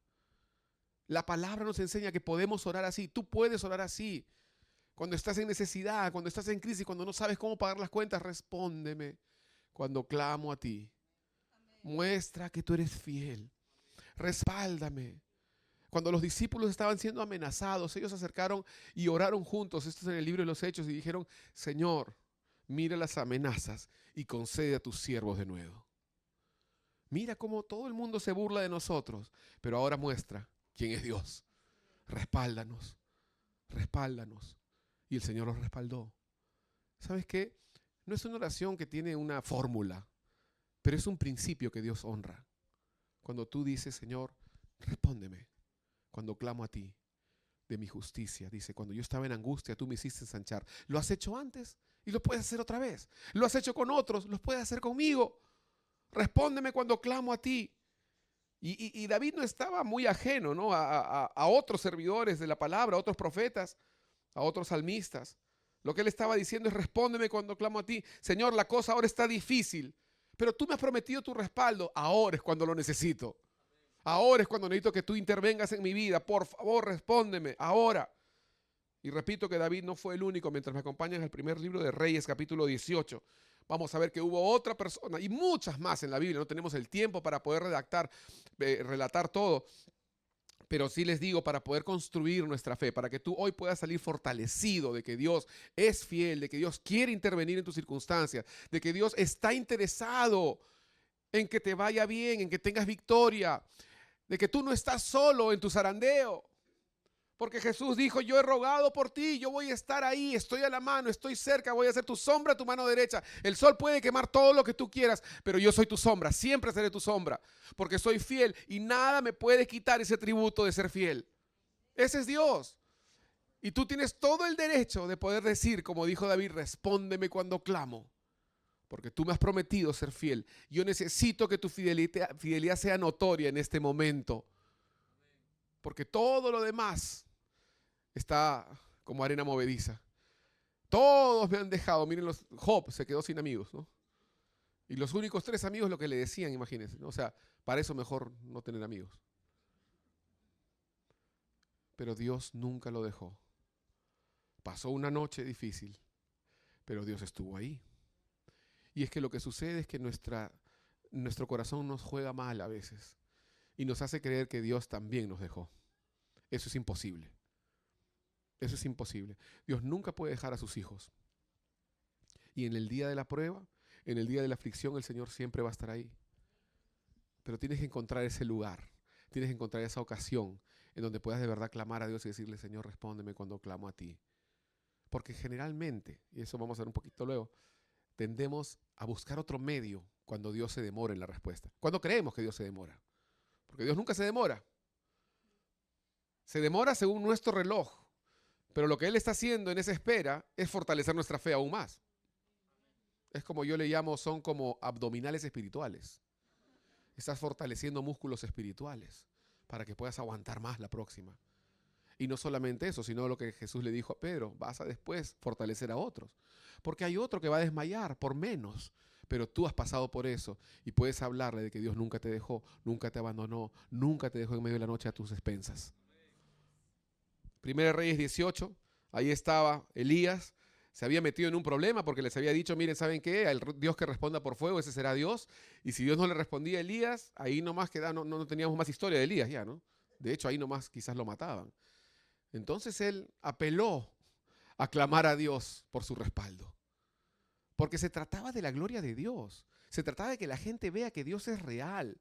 La palabra nos enseña que podemos orar así, tú puedes orar así. Cuando estás en necesidad, cuando estás en crisis, cuando no sabes cómo pagar las cuentas, respóndeme cuando clamo a ti. Muestra que tú eres fiel. Respáldame. Cuando los discípulos estaban siendo amenazados, ellos se acercaron y oraron juntos, esto es en el libro de los Hechos, y dijeron, Señor, mira las amenazas y concede a tus siervos de nuevo. Mira cómo todo el mundo se burla de nosotros, pero ahora muestra quién es Dios. Respáldanos, respáldanos. Y el Señor los respaldó. ¿Sabes qué? No es una oración que tiene una fórmula, pero es un principio que Dios honra. Cuando tú dices, Señor, respóndeme cuando clamo a ti de mi justicia. Dice, cuando yo estaba en angustia, tú me hiciste ensanchar. Lo has hecho antes y lo puedes hacer otra vez. Lo has hecho con otros, lo puedes hacer conmigo. Respóndeme cuando clamo a ti. Y David no estaba muy ajeno, ¿no? a otros servidores de la palabra, a otros profetas, a otros salmistas. Lo que él estaba diciendo es, respóndeme cuando clamo a ti. Señor, la cosa ahora está difícil, pero tú me has prometido tu respaldo. Ahora es cuando lo necesito. Ahora es cuando necesito que tú intervengas en mi vida. Por favor, respóndeme, ahora. Y repito que David no fue el único. Mientras me acompañan al primer libro de Reyes, capítulo 18, vamos a ver que hubo otra persona y muchas más en la Biblia. No tenemos el tiempo para poder relatar todo. Pero sí les digo, para poder construir nuestra fe, para que tú hoy puedas salir fortalecido de que Dios es fiel, de que Dios quiere intervenir en tus circunstancias, de que Dios está interesado en que te vaya bien, en que tengas victoria, de que tú no estás solo en tu zarandeo. Porque Jesús dijo, yo he rogado por ti, yo voy a estar ahí, estoy a la mano, estoy cerca, voy a ser tu sombra, tu mano derecha. El sol puede quemar todo lo que tú quieras, pero yo soy tu sombra, siempre seré tu sombra, porque soy fiel y nada me puede quitar ese tributo de ser fiel. Ese es Dios. Y tú tienes todo el derecho de poder decir, como dijo David, respóndeme cuando clamo, porque tú me has prometido ser fiel. Yo necesito que tu fidelidad sea notoria en este momento, porque todo lo demás está como arena movediza. Todos me han dejado. Miren, Job se quedó sin amigos, ¿no? Y los únicos 3 amigos lo que le decían, imagínense, ¿no? O sea, para eso mejor no tener amigos. Pero Dios nunca lo dejó. Pasó una noche difícil, pero Dios estuvo ahí. Y es que lo que sucede es que nuestro corazón nos juega mal a veces y nos hace creer que Dios también nos dejó. Eso es imposible. Eso es imposible. Dios nunca puede dejar a sus hijos. Y en el día de la prueba, en el día de la aflicción, el Señor siempre va a estar ahí. Pero tienes que encontrar ese lugar, tienes que encontrar esa ocasión en donde puedas de verdad clamar a Dios y decirle, Señor, respóndeme cuando clamo a ti. Porque generalmente, y eso vamos a ver un poquito luego, tendemos a buscar otro medio cuando Dios se demora en la respuesta. Cuando creemos que Dios se demora. Porque Dios nunca se demora. Se demora según nuestro reloj. Pero lo que Él está haciendo en esa espera es fortalecer nuestra fe aún más. Es como yo le llamo, son como abdominales espirituales. Estás fortaleciendo músculos espirituales para que puedas aguantar más la próxima. Y no solamente eso, sino lo que Jesús le dijo a Pedro, vas a después fortalecer a otros. Porque hay otro que va a desmayar por menos, pero tú has pasado por eso y puedes hablarle de que Dios nunca te dejó, nunca te abandonó, nunca te dejó en medio de la noche a tus expensas. Primera Reyes 18, ahí estaba Elías, se había metido en un problema porque les había dicho, miren, ¿saben qué? El Dios que responda por fuego, ese será Dios. Y si Dios no le respondía a Elías, ahí nomás quedaba, no teníamos más historia de Elías ya, ¿no? De hecho, ahí nomás quizás lo mataban. Entonces él apeló a clamar a Dios por su respaldo. Porque se trataba de la gloria de Dios. Se trataba de que la gente vea que Dios es real.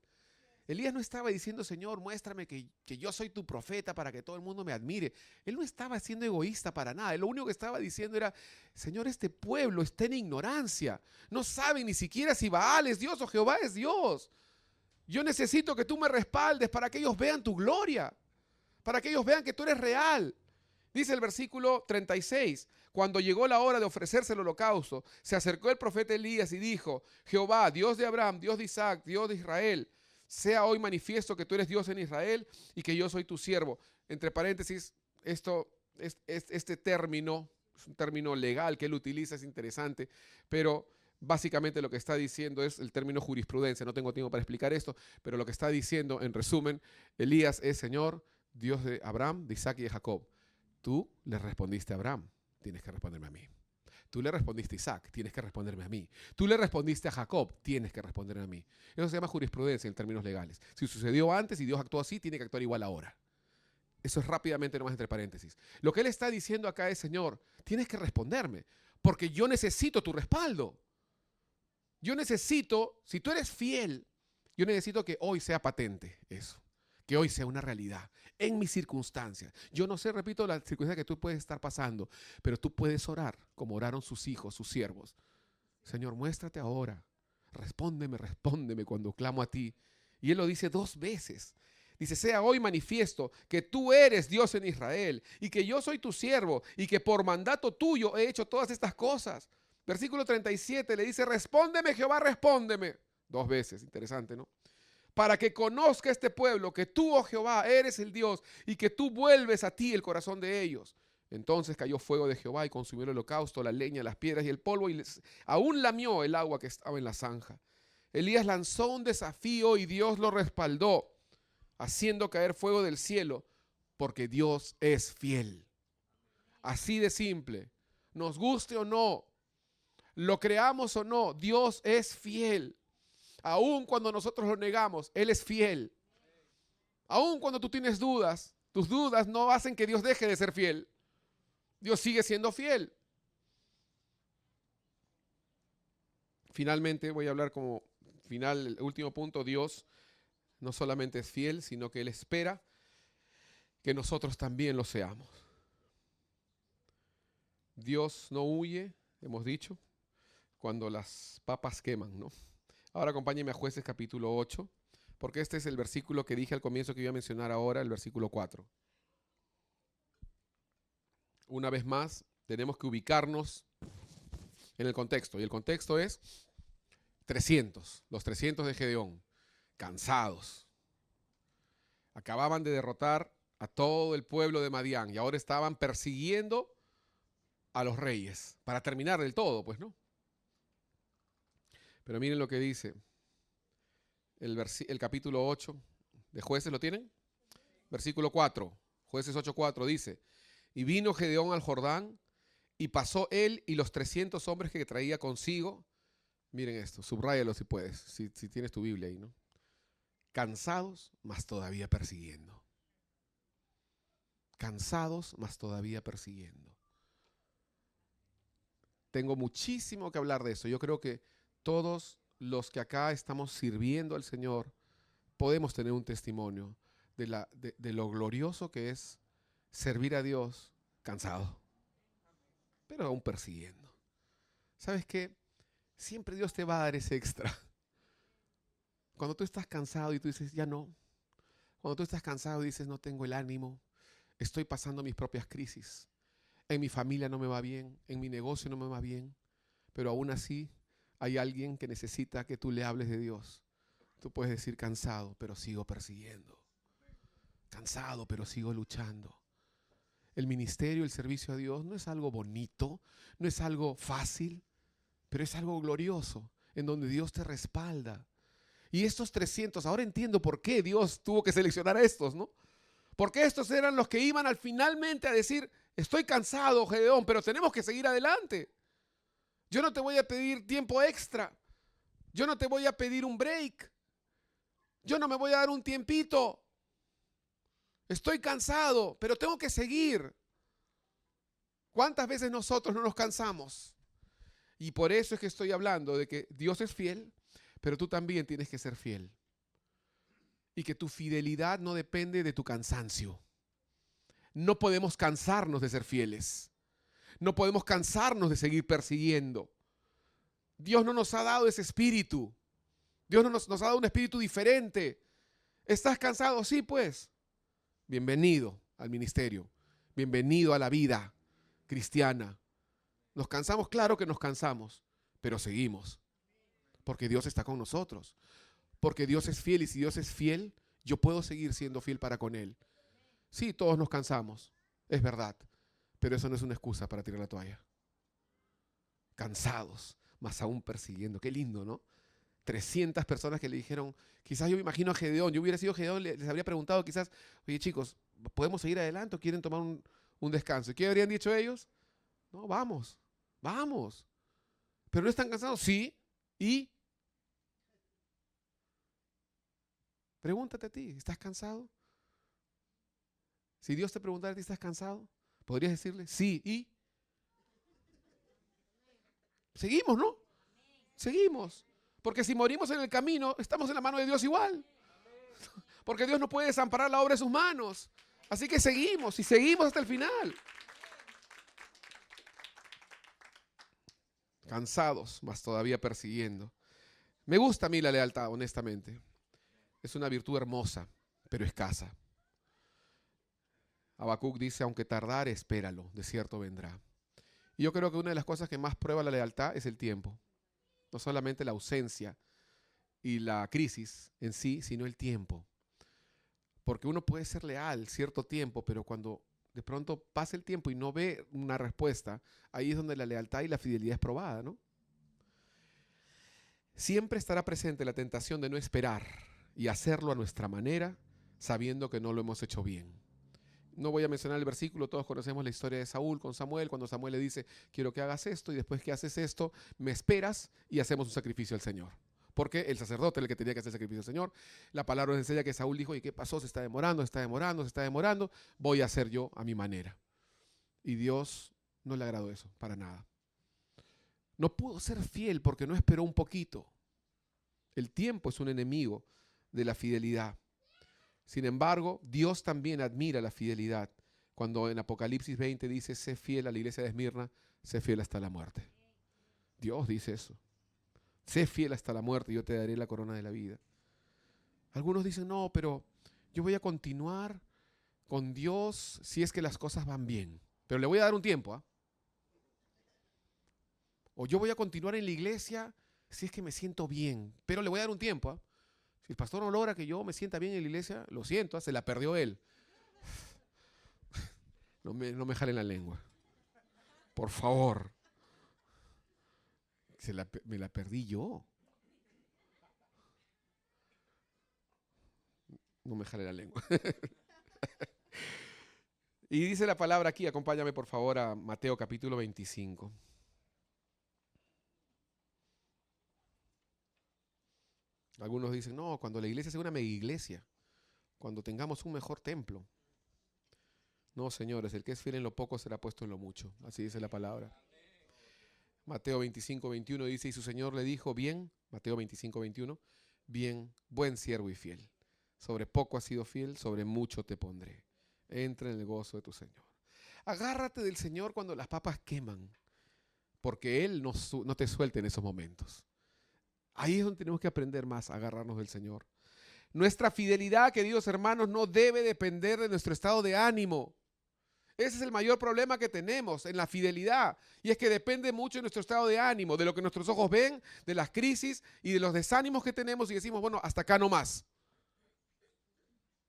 Elías no estaba diciendo, Señor, muéstrame que yo soy tu profeta para que todo el mundo me admire. Él no estaba siendo egoísta para nada. Él lo único que estaba diciendo era, Señor, este pueblo está en ignorancia. No saben ni siquiera si Baal es Dios o Jehová es Dios. Yo necesito que tú me respaldes para que ellos vean tu gloria, para que ellos vean que tú eres real. Dice el versículo 36, cuando llegó la hora de ofrecerse el holocausto, se acercó el profeta Elías y dijo, Jehová, Dios de Abraham, Dios de Isaac, Dios de Israel, sea hoy manifiesto que tú eres Dios en Israel y que yo soy tu siervo. Entre paréntesis, este término, es un término legal que él utiliza, es interesante, pero Básicamente lo que está diciendo es el término jurisprudencia. No tengo tiempo para explicar esto, pero lo que está diciendo, en resumen, Elías es: Señor, Dios de Abraham, de Isaac y de Jacob. Tú le respondiste a Abraham, tienes que responderme a mí. Tú le respondiste a Isaac, tienes que responderme a mí. Tú le respondiste a Jacob, tienes que responderme a mí. Eso se llama jurisprudencia en términos legales. Si sucedió antes y Dios actuó así, tiene que actuar igual ahora. Eso es rápidamente nomás entre paréntesis. Lo que él está diciendo acá es: Señor, tienes que responderme, porque yo necesito tu respaldo. Yo necesito, si tú eres fiel, yo necesito que hoy sea patente eso, que hoy sea una realidad en mis circunstancias. Yo no sé, repito, las circunstancias que tú puedes estar pasando, pero tú puedes orar como oraron sus hijos, sus siervos. Señor, muéstrate ahora, respóndeme cuando clamo a ti. Y él lo dice 2 veces. Dice: sea hoy manifiesto que tú eres Dios en Israel y que yo soy tu siervo y que por mandato tuyo he hecho todas estas cosas. Versículo 37 le dice: respóndeme, Jehová, respóndeme. 2 veces, interesante, ¿no? Para que conozca este pueblo que tú, oh Jehová, eres el Dios y que tú vuelves a ti el corazón de ellos. Entonces cayó fuego de Jehová y consumió el holocausto, la leña, las piedras y el polvo, y aún lamió el agua que estaba en la zanja. Elías lanzó un desafío y Dios lo respaldó, haciendo caer fuego del cielo, porque Dios es fiel. Así de simple. Nos guste o no, lo creamos o no, Dios es fiel. Aun cuando nosotros lo negamos, Él es fiel. Aun cuando tú tienes dudas, tus dudas no hacen que Dios deje de ser fiel. Dios sigue siendo fiel. Finalmente, voy a hablar como final, el último punto: Dios no solamente es fiel, sino que Él espera que nosotros también lo seamos. Dios no huye, hemos dicho, cuando las papas queman, ¿no? Ahora acompáñenme a Jueces capítulo 8, porque este es el versículo que dije al comienzo que iba a mencionar ahora, el versículo 4. Una vez más, tenemos que ubicarnos en el contexto, y el contexto es 300, los 300 de Gedeón, cansados. Acababan de derrotar a todo el pueblo de Madián y ahora estaban persiguiendo a los reyes para terminar del todo, pues, ¿no? Pero miren lo que dice el capítulo 8 de Jueces, ¿lo tienen? Versículo 4, Jueces 8:4 dice: y vino Gedeón al Jordán, y pasó él y los 300 hombres que traía consigo. Miren esto, subráyalo si puedes, si tienes tu Biblia ahí, ¿no? Cansados, mas todavía persiguiendo. Cansados, mas todavía persiguiendo. Tengo muchísimo que hablar de eso. Yo creo que todos los que acá estamos sirviendo al Señor podemos tener un testimonio de lo glorioso que es servir a Dios cansado, pero aún persiguiendo. ¿Sabes qué? Siempre Dios te va a dar ese extra. Cuando tú estás cansado y tú dices: ya no. Cuando tú estás cansado y dices: no tengo el ánimo, estoy pasando mis propias crisis. En mi familia no me va bien, en mi negocio no me va bien, pero aún así hay alguien que necesita que tú le hables de Dios. Tú puedes decir: cansado, pero sigo persiguiendo. Cansado, pero sigo luchando. El ministerio, el servicio a Dios no es algo bonito, no es algo fácil, pero es algo glorioso, en donde Dios te respalda. Y estos 300, ahora entiendo por qué Dios tuvo que seleccionar a estos, ¿no? Porque estos eran los que iban finalmente a decir: estoy cansado, Gedeón, pero tenemos que seguir adelante. Yo no te voy a pedir tiempo extra. Yo no te voy a pedir un break. Yo no me voy a dar un tiempito. Estoy cansado, pero tengo que seguir. ¿Cuántas veces nosotros no nos cansamos? Y por eso es que estoy hablando de que Dios es fiel, pero tú también tienes que ser fiel. Y que tu fidelidad no depende de tu cansancio. No podemos cansarnos de ser fieles. No podemos cansarnos de seguir persiguiendo. Dios no nos ha dado ese espíritu. Dios no nos ha dado un espíritu diferente. ¿Estás cansado? Sí, pues. Bienvenido al ministerio. Bienvenido a la vida cristiana. ¿Nos cansamos? Claro que nos cansamos, pero seguimos. Porque Dios está con nosotros. Porque Dios es fiel, y si Dios es fiel, yo puedo seguir siendo fiel para con Él. Sí, todos nos cansamos, es verdad, pero eso no es una excusa para tirar la toalla. Cansados, más aún persiguiendo. Qué lindo, ¿no? 300 personas que le dijeron, quizás yo me imagino a Gedeón, yo hubiera sido Gedeón, les habría preguntado quizás, oye chicos, ¿podemos seguir adelante o quieren tomar un descanso? ¿Y qué habrían dicho ellos? No, vamos, vamos. ¿Pero no están cansados? Sí. ¿Y? Pregúntate a ti, ¿estás cansado? Si Dios te preguntara a ti, ¿estás cansado? ¿Podrías decirle? Sí. ¿Y? Seguimos, ¿no? Seguimos. Porque si morimos en el camino, estamos en la mano de Dios igual. Porque Dios no puede desamparar la obra de sus manos. Así que seguimos y seguimos hasta el final. Cansados, mas todavía persiguiendo. Me gusta a mí la lealtad, honestamente. Es una virtud hermosa, pero escasa. Habacuc dice, aunque tardare, espéralo, de cierto vendrá. Y yo creo que una de las cosas que más prueba la lealtad es el tiempo. No solamente la ausencia y la crisis en sí, sino el tiempo. Porque uno puede ser leal cierto tiempo, pero cuando de pronto pasa el tiempo y no ve una respuesta, ahí es donde la lealtad y la fidelidad es probada, ¿no? Siempre estará presente la tentación de no esperar y hacerlo a nuestra manera, sabiendo que no lo hemos hecho bien. No voy a mencionar el versículo, todos conocemos la historia de Saúl con Samuel, cuando Samuel le dice, quiero que hagas esto, y después que haces esto, me esperas y hacemos un sacrificio al Señor. Porque el sacerdote era el que tenía que hacer el sacrificio al Señor. La palabra nos enseña que Saúl dijo, ¿y qué pasó? Se está demorando, voy a hacer yo a mi manera. Y Dios no le agradó eso, para nada. No pudo ser fiel porque no esperó un poquito. El tiempo es un enemigo de la fidelidad. Sin embargo, Dios también admira la fidelidad. Cuando en Apocalipsis 20 dice, sé fiel a la iglesia de Esmirna, sé fiel hasta la muerte. Dios dice eso. Sé fiel hasta la muerte y yo te daré la corona de la vida. Algunos dicen, no, pero yo voy a continuar con Dios si es que las cosas van bien. Pero le voy a dar un tiempo, ¿ah? O yo voy a continuar en la iglesia si es que me siento bien. Pero le voy a dar un tiempo, ¿ah? Si el pastor no logra que yo me sienta bien en la iglesia, lo siento, se la perdió él. No me jalen la lengua. Por favor. Me la perdí yo. No me jale la lengua. Y dice la palabra aquí, acompáñame por favor a Mateo capítulo 25. Algunos dicen, no, cuando la iglesia sea una mega iglesia, cuando tengamos un mejor templo. No, señores, el que es fiel en lo poco será puesto en lo mucho. Así dice la palabra. Mateo 25, 21 dice, y su Señor le dijo, bien, Mateo 25, 21, bien, buen siervo y fiel. Sobre poco has sido fiel, sobre mucho te pondré. Entra en el gozo de tu Señor. Agárrate del Señor cuando las papas queman, porque Él no te suelte en esos momentos. Ahí es donde tenemos que aprender más a agarrarnos del Señor. Nuestra fidelidad, queridos hermanos, no debe depender de nuestro estado de ánimo. Ese es el mayor problema que tenemos en la fidelidad. Y es que depende mucho de nuestro estado de ánimo, de lo que nuestros ojos ven, de las crisis y de los desánimos que tenemos y decimos, bueno, hasta acá no más.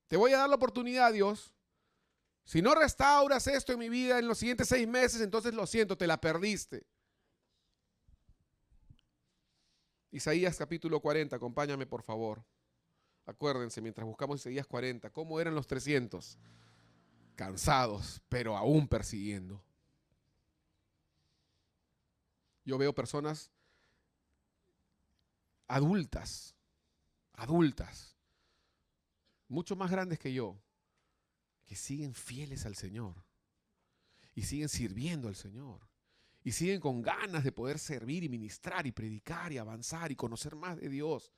Te voy a dar la oportunidad, Dios. Si no restauras esto en mi vida en los siguientes 6 meses, entonces lo siento, te la perdiste. Isaías capítulo 40, acompáñame por favor. Acuérdense, mientras buscamos Isaías 40, ¿cómo eran los 300? Cansados, pero aún persiguiendo. Yo veo personas adultas, mucho más grandes que yo, que siguen fieles al Señor y siguen sirviendo al Señor y siguen con ganas de poder servir y ministrar y predicar y avanzar y conocer más de Dios.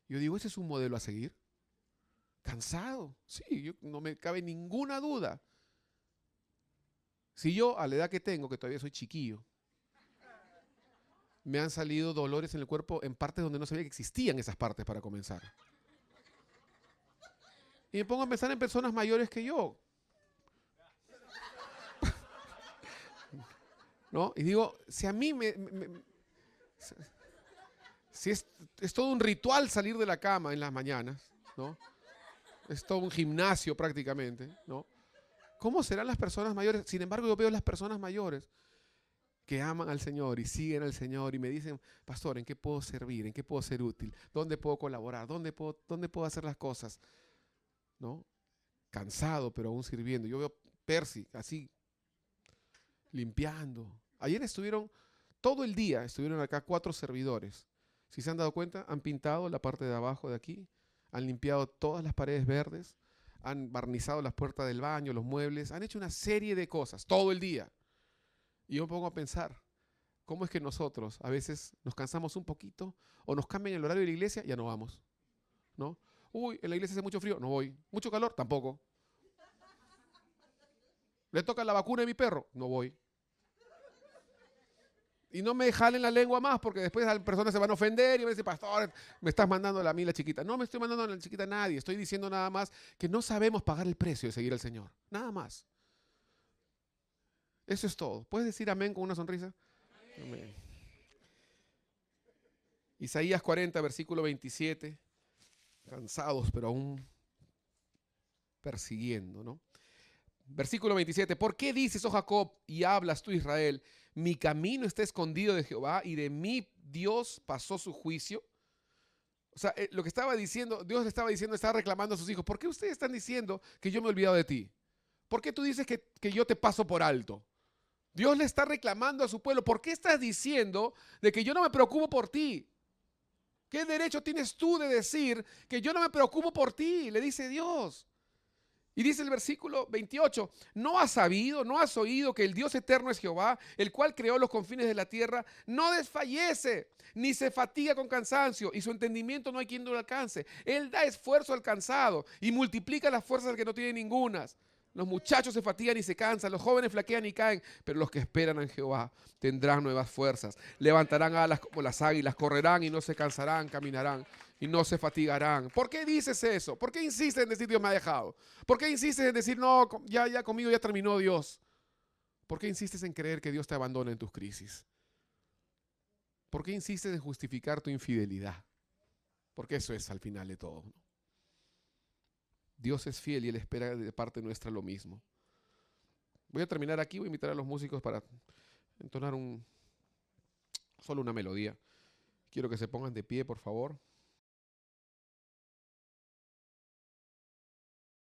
Yo digo, ese es un modelo a seguir. Cansado, sí, no me cabe ninguna duda. Si yo, a la edad que tengo, que todavía soy chiquillo, me han salido dolores en el cuerpo en partes donde no sabía que existían esas partes para comenzar. Y me pongo a pensar en personas mayores que yo. ¿No? Y digo, si a mí si es todo un ritual salir de la cama en las mañanas, ¿no? Es todo un gimnasio prácticamente, ¿no? ¿Cómo serán las personas mayores? Sin embargo, yo veo las personas mayores que aman al Señor y siguen al Señor y me dicen, pastor, ¿en qué puedo servir? ¿En qué puedo ser útil? ¿Dónde puedo colaborar? ¿Dónde puedo hacer las cosas? ¿No? Cansado, pero aún sirviendo. Yo veo Percy así, limpiando. Ayer todo el día estuvieron acá 4 servidores. Si se han dado cuenta, han pintado la parte de abajo de aquí, han limpiado todas las paredes verdes, han barnizado las puertas del baño, los muebles, han hecho una serie de cosas todo el día. Y yo me pongo a pensar, ¿cómo es que nosotros a veces nos cansamos un poquito o nos cambian el horario de la iglesia? Ya no vamos, ¿no? Uy, en la iglesia hace mucho frío, no voy. Mucho calor, tampoco. ¿Le toca la vacuna a mi perro? No voy. Y no me jalen la lengua más porque después las personas se van a ofender y van a decir, pastor, me estás mandando a mí la chiquita. No me estoy mandando a la chiquita a nadie. Estoy diciendo nada más que no sabemos pagar el precio de seguir al Señor. Nada más. Eso es todo. ¿Puedes decir amén con una sonrisa? Amén. Isaías 40, versículo 27. Cansados, pero aún persiguiendo, ¿no? Versículo 27. ¿Por qué dices, oh Jacob, y hablas tú, Israel? Mi camino está escondido de Jehová y de mí Dios pasó su juicio. O sea, lo que estaba diciendo, Dios le estaba diciendo, estaba reclamando a sus hijos. ¿Por qué ustedes están diciendo que yo me he olvidado de ti? ¿Por qué tú dices que yo te paso por alto? Dios le está reclamando a su pueblo. ¿Por qué estás diciendo de que yo no me preocupo por ti? ¿Qué derecho tienes tú de decir que yo no me preocupo por ti? Le dice Dios. Y dice el versículo 28, ¿no has sabido, no has oído que el Dios eterno es Jehová, el cual creó los confines de la tierra? No desfallece, ni se fatiga con cansancio, y su entendimiento no hay quien lo alcance. Él da esfuerzo al cansado y multiplica las fuerzas al que no tiene ningunas. Los muchachos se fatigan y se cansan, los jóvenes flaquean y caen, pero los que esperan en Jehová tendrán nuevas fuerzas. Levantarán alas como las águilas, correrán y no se cansarán, caminarán y no se fatigarán. ¿Por qué dices eso? ¿Por qué insistes en decir Dios me ha dejado? ¿Por qué insistes en decir no, ya conmigo ya terminó Dios? ¿Por qué insistes en creer que Dios te abandona en tus crisis? ¿Por qué insistes en justificar tu infidelidad? Porque eso es al final de todo, ¿no? Dios es fiel y Él espera de parte nuestra lo mismo. Voy a terminar aquí, voy a invitar a los músicos para entonar solo una melodía. Quiero que se pongan de pie, por favor.